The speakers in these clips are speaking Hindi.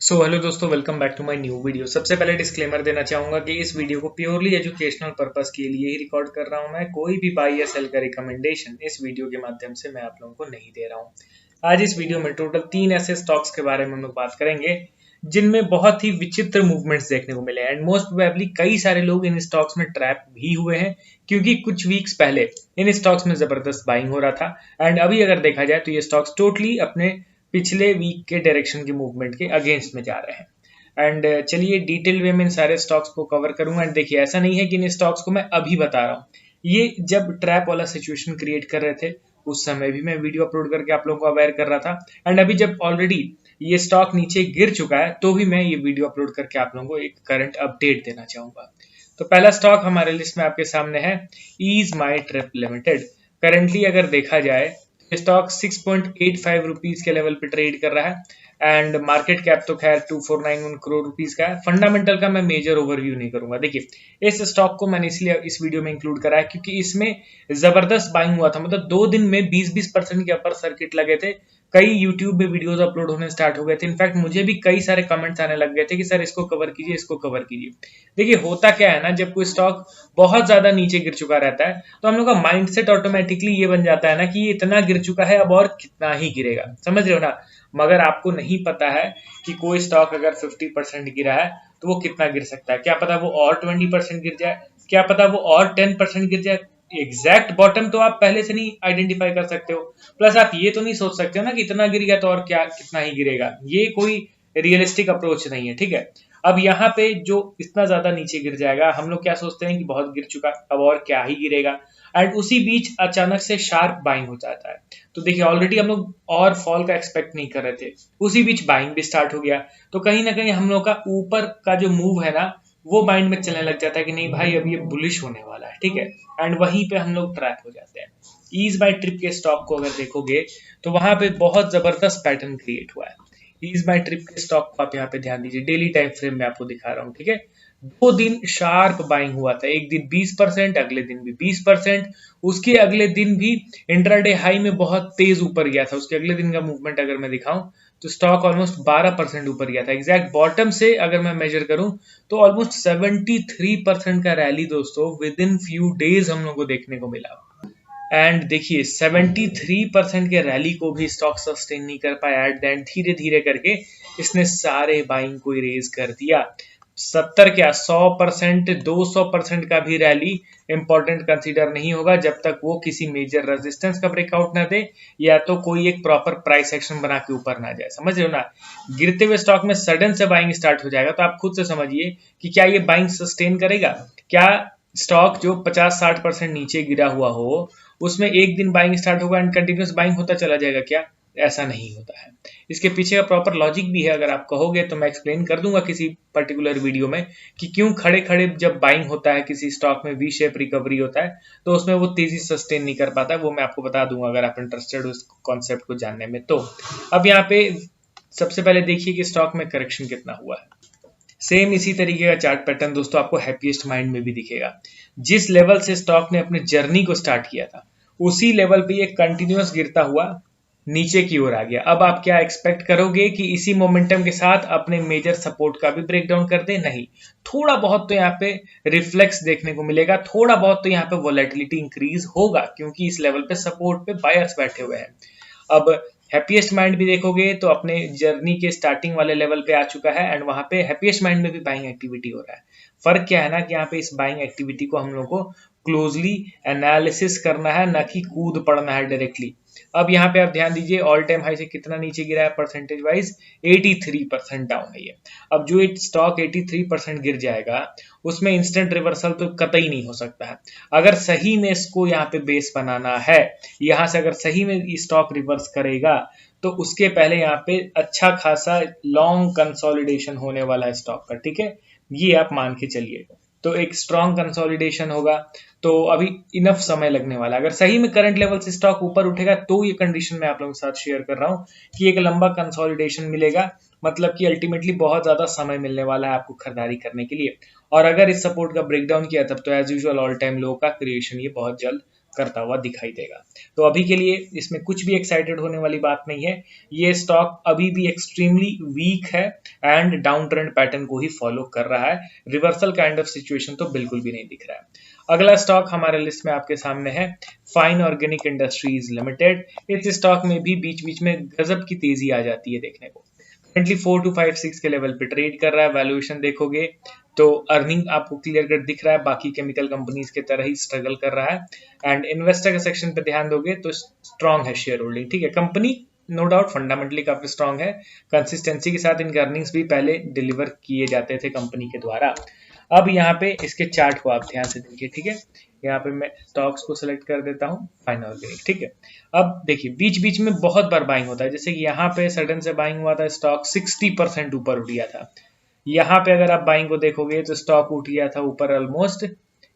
हेलो दोस्तों, welcome back to my new video. सबसे पहले डिस्क्लेमर देना चाहूंगा कि इस वीडियो को प्योरली एजुकेशनल पर्पस के लिए ही रिकॉर्ड कर रहा हूं। मैं कोई भी बाई या सेल का रिकमेंडेशन इस वीडियो के माध्यम से मैं आप लोगों को नहीं दे रहा हूं। आज इस वीडियो में टोटल 3 ऐसे स्टॉक्स के बारे में हम लोग बात करेंगे जिनमें बहुत ही विचित्र मूवमेंट्स देखने को मिले एंड मोस्ट प्रोबेबली कई सारे लोग इन स्टॉक्स में ट्रैप भी हुए हैं, क्योंकि कुछ वीक्स पहले इन स्टॉक्स में जबरदस्त बाइंग हो रहा था एंड अभी अगर देखा जाए तो ये स्टॉक्स टोटली अपने पिछले वीक के डायरेक्शन के मूवमेंट के अगेंस्ट में जा रहे हैं। एंड चलिए डिटेल वे में इन सारे स्टॉक्स को कवर करूंगा। एंड देखिए, ऐसा नहीं है कि इन स्टॉक्स को मैं अभी बता रहा हूँ, ये जब ट्रैप वाला सिचुएशन क्रिएट कर रहे थे उस समय भी मैं वीडियो अपलोड करके आप लोगों को अवेयर कर रहा था। एंड अभी जब ऑलरेडी ये स्टॉक नीचे गिर चुका है तो भी मैं ये वीडियो अपलोड करके आप लोगों को एक करंट अपडेट देना चाहूंगा। तो पहला स्टॉक हमारे लिस्ट में आपके सामने है ईज माई ट्रिप लिमिटेड। करेंटली अगर देखा जाए स्टॉक 6.85 रुपीज के लेवल पे ट्रेड कर रहा है एंड मार्केट कैप तो खैर 2491 करोड़ रुपीस का है। फंडामेंटल का मैं मेजर ओवरव्यू नहीं करूंगा। देखिए, इस स्टॉक को मैंने इसलिए इस वीडियो में इंक्लूड करा है क्योंकि इसमें जबरदस्त बाइंग हुआ था। मतलब 2 दिन में 20% के अपर सर्किट लगे थे। कई यूट्यूब में वीडियोस अपलोड होने स्टार्ट हो गए थे। इनफैक्ट मुझे भी कई सारे कमेंट्स आने लग गए थे कि सर इसको कवर कीजिए, इसको कवर कीजिए। देखिए, होता क्या है ना, जब कोई स्टॉक बहुत ज्यादा नीचे गिर चुका रहता है तो हम लोग का माइंडसेट ऑटोमेटिकली ये बन जाता है ना कि ये इतना गिर चुका है, अब और कितना ही गिरेगा। समझ रहे हो ना। मगर आपको नहीं पता है कि कोई स्टॉक अगर 50% गिरा है तो वो कितना गिर सकता है। क्या पता वो और 20% गिर जाए, क्या पता वो और 10% गिर जाए। एग्जैक्ट बॉटम तो आप पहले से नहीं आइडेंटिफाई कर सकते हो। प्लस आप ये तो नहीं सोच सकते हो ना कि इतना गिर गया तो और क्या कितना ही गिरेगा। ये कोई रियलिस्टिक अप्रोच नहीं है, ठीक है। अब यहाँ पे जो इतना ज्यादा नीचे गिर जाएगा, हम लोग क्या सोचते हैं कि बहुत गिर चुका, अब और क्या ही गिरेगा। एंड उसी बीच अचानक से शार्प बाइंग हो जाता है। तो देखिए, ऑलरेडी हम लोग और फॉल का एक्सपेक्ट नहीं कर रहे थे, उसी बीच बाइंग भी स्टार्ट हो गया। तो कहीं ना कहीं हम लोग का ऊपर का जो मूव है ना, वो माइंड में चलने लग जाता है कि नहीं भाई, अब ये बुलिश होने वाला है, ठीक है। एंड वहीं पे हम लोग ट्रैप हो जाते हैं। ईज बाय ट्रिप के स्टॉक को अगर देखोगे तो वहां पे बहुत जबरदस्त पैटर्न क्रिएट हुआ है। ईज बाय ट्रिप के स्टॉक को आप यहाँ पे ध्यान दीजिए, डेली टाइम फ्रेम में आपको दिखा रहा हूँ, ठीक है। 2 दिन शार्प बाइंग हुआ था। एक दिन 20%, अगले दिन भी 20%, उसके अगले दिन भी इंट्राडे हाई में बहुत तेज ऊपर गया था। उसके अगले दिन का मूवमेंट अगर मैं दिखाऊं तो स्टॉक ऑलमोस्ट 12% ऊपर गया था। एग्जैक्ट बॉटम से अगर मैं मेजर करूं तो ऑलमोस्ट 73% का रैली दोस्तों विद इन फ्यू डेज हम लोग को देखने को मिला। एंड देखिए, 73% के रैली को भी स्टॉक सस्टेन नहीं कर पाया। एट द एंड धीरे धीरे करके इसने सारे बाइंग को इरेज कर दिया। 70 क्या 100%, 200% का भी रैली इंपॉर्टेंट कंसीडर नहीं होगा जब तक वो किसी मेजर रेजिस्टेंस का ब्रेकआउट ना दे या तो कोई एक प्रॉपर प्राइस एक्शन बना के ऊपर ना जाए। समझ रहे हो ना। गिरते हुए स्टॉक में सडन से बाइंग स्टार्ट हो जाएगा तो आप खुद से समझिए कि क्या ये बाइंग सस्टेन करेगा। क्या स्टॉक जो 50-60% नीचे गिरा हुआ हो उसमें एक दिन बाइंग स्टार्ट होगा एंड कंटिन्यूस बाइंग होता चला जाएगा? क्या ऐसा नहीं होता है। इसके पीछे का प्रॉपर लॉजिक भी है। अगर आप कहोगे तो मैं एक्सप्लेन कर दूंगा किसी पर्टिकुलर वीडियो में कि क्यों खड़े खड़े जब बाइंग होता है किसी स्टॉक में, वी शेप रिकवरी होता है तो उसमें वो तेजी सस्टेन नहीं कर पाता। वो मैं आपको बता दूंगा अगर आप इंटरेस्टेड हो इस कॉन्सेप्ट को जानने में। तो अब यहाँ पे सबसे पहले देखिए कि स्टॉक में करेक्शन कितना हुआ है। सेम इसी तरीके का चार्ट पैटर्न दोस्तों आपको हैप्पीएस्ट माइंड में भी दिखेगा। जिस लेवल से स्टॉक ने अपने जर्नी को स्टार्ट किया था उसी लेवल पे ये कंटिन्यूअस गिरता हुआ नीचे की ओर आ गया। अब आप क्या एक्सपेक्ट करोगे कि इसी मोमेंटम के साथ अपने मेजर सपोर्ट का भी ब्रेकडाउन कर दे? नहीं। थोड़ा बहुत तो यहाँ पे रिफ्लेक्स देखने को मिलेगा, थोड़ा बहुत तो यहाँ पे वोलेटिलिटी इंक्रीज होगा क्योंकि इस लेवल पे सपोर्ट पे बायर्स बैठे हुए हैं। अब हैप्पीएस्ट माइंड भी देखोगे तो अपने जर्नी के स्टार्टिंग वाले लेवल पे आ चुका है एंड वहां पे हैप्पीएस्ट माइंड में भी बाइंग एक्टिविटी हो रहा है। फर्क क्या है ना कि यहाँ पे इस बाइंग एक्टिविटी को हम लोग को क्लोजली एनालिसिस करना है, ना कि कूद पड़ना है डायरेक्टली। अब यहाँ पे आप ध्यान दीजिए, ऑल टाइम हाई से कितना नीचे गिरा है परसेंटेज वाइज? 83% डाउन है ये। अब जो स्टॉक 83% गिर जाएगा उसमें इंस्टेंट रिवर्सल तो कतई नहीं हो सकता है। अगर सही में इसको यहाँ पे बेस बनाना है, यहाँ से अगर सही में स्टॉक रिवर्स करेगा तो उसके पहले यहाँ पे अच्छा खासा लॉन्ग कंसोलिडेशन होने वाला है स्टॉक का, ठीक है। ये आप मान के चलिए। तो एक स्ट्रॉन्ग कंसोलिडेशन होगा तो अभी इनफ समय लगने वाला है। अगर सही में करंट लेवल से स्टॉक ऊपर उठेगा तो ये कंडीशन मैं आप लोगों के साथ शेयर कर रहा हूँ कि एक लंबा कंसोलिडेशन मिलेगा, मतलब कि अल्टीमेटली बहुत ज्यादा समय मिलने वाला है आपको खरीदारी करने के लिए। और अगर इस सपोर्ट का ब्रेकडाउन किया तब तो एज यूजुअल ऑल टाइम लो का क्रिएशन ये बहुत जल्द करता हुआ दिखाई देगा। तो अभी के लिए इसमें कुछ भी एक्साइटेड होने वाली बात नहीं है। ये स्टॉक अभी भी एक्सट्रीमली वीक है एंड डाउन ट्रेंड पैटर्न को ही फॉलो कर रहा है। रिवर्सल काइंड ऑफ सिचुएशन तो बिल्कुल भी नहीं दिख रहा है। अगला स्टॉक हमारे लिस्ट में आपके सामने है फाइन ऑर्गेनिक इंडस्ट्रीज लिमिटेड। इस स्टॉक में भी बीच बीच में गजब की तेजी आ जाती है देखने को। करंटली 4256 के लेवल पे ट्रेड कर रहा है। वैल्यूएशन देखोगे तो अर्निंग आपको क्लियर कट दिख रहा है, बाकी केमिकल कंपनीज की तरह ही स्ट्रगल कर रहा है। एंड इन्वेस्टर के सेक्शन पे ध्यान दोगे तो स्ट्रॉन्ग है शेयर होल्डिंग, ठीक है। कंपनी नो डाउट फंडामेंटली काफी स्ट्रॉन्ग है, कंसिस्टेंसी के साथ इनके अर्निंग्स भी पहले डिलीवर किए जाते थे कंपनी के द्वारा। अब यहाँ पे इसके चार्ट को आप ध्यान से देखिए, ठीक है। यहाँ पे मैं स्टॉक्स को सिलेक्ट कर देता हूँ, फाइन ऑर्गेनिक, ठीक है। अब देखिए बीच बीच में बहुत बार बाइंग होता है, जैसे कि यहाँ पे सडन से बाइंग हुआ था, स्टॉक 60% ऊपर उठ गया था। यहाँ पे अगर आप बाइंग को देखोगे तो स्टॉक उठ गया था ऊपर ऑलमोस्ट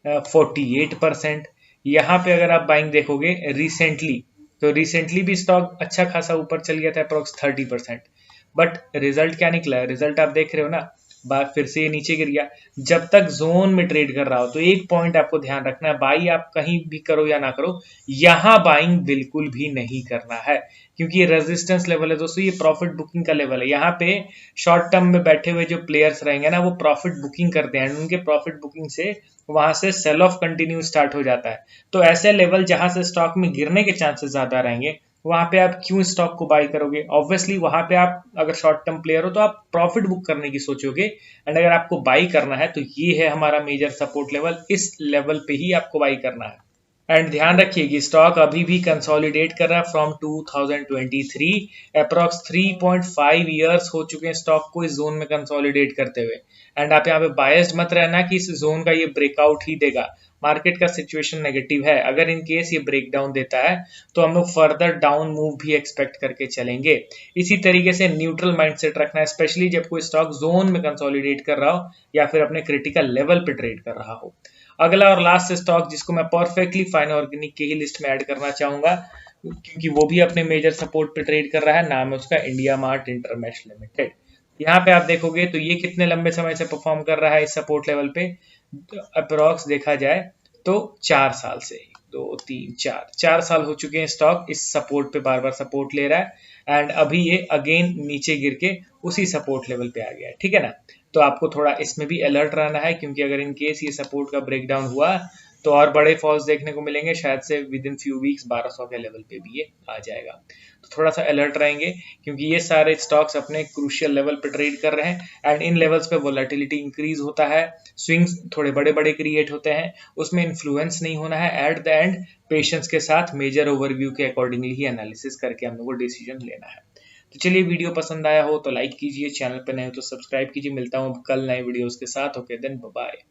48%। यहाँ पे अगर आप बाइंग देखोगे रिसेंटली, तो रिसेंटली भी स्टॉक अच्छा खासा ऊपर चल गया था, अप्रोक्स 30%। बट रिजल्ट क्या निकला है, रिजल्ट आप देख रहे हो ना, बात फिर से ये नीचे गिर गया। जब तक जोन में ट्रेड कर रहा हो तो एक पॉइंट आपको ध्यान रखना है, बाई आप कहीं भी करो या ना करो, यहां बाइंग बिल्कुल भी नहीं करना है, क्योंकि ये रेजिस्टेंस लेवल है दोस्तों, ये प्रॉफिट बुकिंग का लेवल है। यहाँ पे शॉर्ट टर्म में बैठे हुए जो प्लेयर्स रहेंगे ना, वो प्रॉफिट बुकिंग करते हैं, उनके प्रॉफिट बुकिंग से वहां से सेल ऑफ कंटिन्यू स्टार्ट हो जाता है। तो ऐसे लेवल जहां से स्टॉक में गिरने के चांसेस ज्यादा रहेंगे, वहां पे आप क्यों स्टॉक को बाई करोगे? ऑब्वियसली वहां पे आप अगर शॉर्ट टर्म प्लेयर हो तो आप प्रॉफिट बुक करने की सोचोगे, एंड अगर आपको बाई करना है तो ये है हमारा मेजर सपोर्ट लेवल, इस लेवल पे ही आपको बाई करना है। एंड ध्यान रखिए कि स्टॉक अभी भी कंसोलिडेट कर रहा है फ्रॉम 2023, अप्रॉक्स 3.5 ईयर्स हो चुके हैं स्टॉक को इस जोन में कंसोलिडेट करते हुए। एंड आप यहाँ पे बायस्ड मत रहना कि इस जोन का ये ब्रेकआउट ही देगा। मार्केट का सिचुएशन नेगेटिव है, अगर इन केस ये ब्रेक डाउन देता है तो हम लोग फर्दर डाउन मूव भी एक्सपेक्ट करके चलेंगे। इसी तरीके से न्यूट्रल माइंडसेट रखना है, स्पेशली जब कोई स्टॉक जोन में कंसोलिडेट कर रहा हो या फिर अपने क्रिटिकल लेवल पे ट्रेड कर रहा हो। अगला और लास्ट स्टॉक जिसको मैं परफेक्टली फाइन ऑर्गेनिक के ही लिस्ट में ऐड करना चाहूंगा, क्योंकि वो भी अपने मेजर सपोर्ट पे ट्रेड कर रहा है, नाम है उसका इंडिया मार्ट इंटरमेश लिमिटेड। यहाँ पे आप देखोगे तो ये कितने लंबे समय से परफॉर्म कर रहा है इस सपोर्ट लेवल पे, अप्रोक्स देखा जाए तो 4 साल से, 2 3 4 साल हो चुके हैं स्टॉक इस सपोर्ट पे बार बार सपोर्ट ले रहा है। एंड अभी ये अगेन नीचे गिर के उसी सपोर्ट लेवल पे आ गया है, ठीक है ना। तो आपको थोड़ा इसमें भी अलर्ट रहना है, क्योंकि अगर इन केस ये सपोर्ट का ब्रेकडाउन हुआ तो और बड़े फॉल्स देखने को मिलेंगे, शायद से विद इन फ्यू वीक्स 1200 के लेवल पे भी ये आ जाएगा। तो थोड़ा सा अलर्ट रहेंगे, क्योंकि ये सारे स्टॉक्स अपने क्रूशियल लेवल पे ट्रेड कर रहे हैं एंड इन लेवल्स पे वोलेटिलिटी इंक्रीज होता है, स्विंग्स थोड़े बड़े बड़े क्रिएट होते हैं, उसमें इन्फ्लुएंस नहीं होना है। एट द एंड पेशेंस के साथ मेजर ओवरव्यू के अकॉर्डिंगली ही एनालिसिस करके हम लोग को डिसीजन लेना है। तो चलिए, वीडियो पसंद आया हो तो लाइक कीजिए, चैनल पर नए हो तो सब्सक्राइब कीजिए। मिलता हूँ कल नए वीडियोस के साथ। Okay then, bye bye.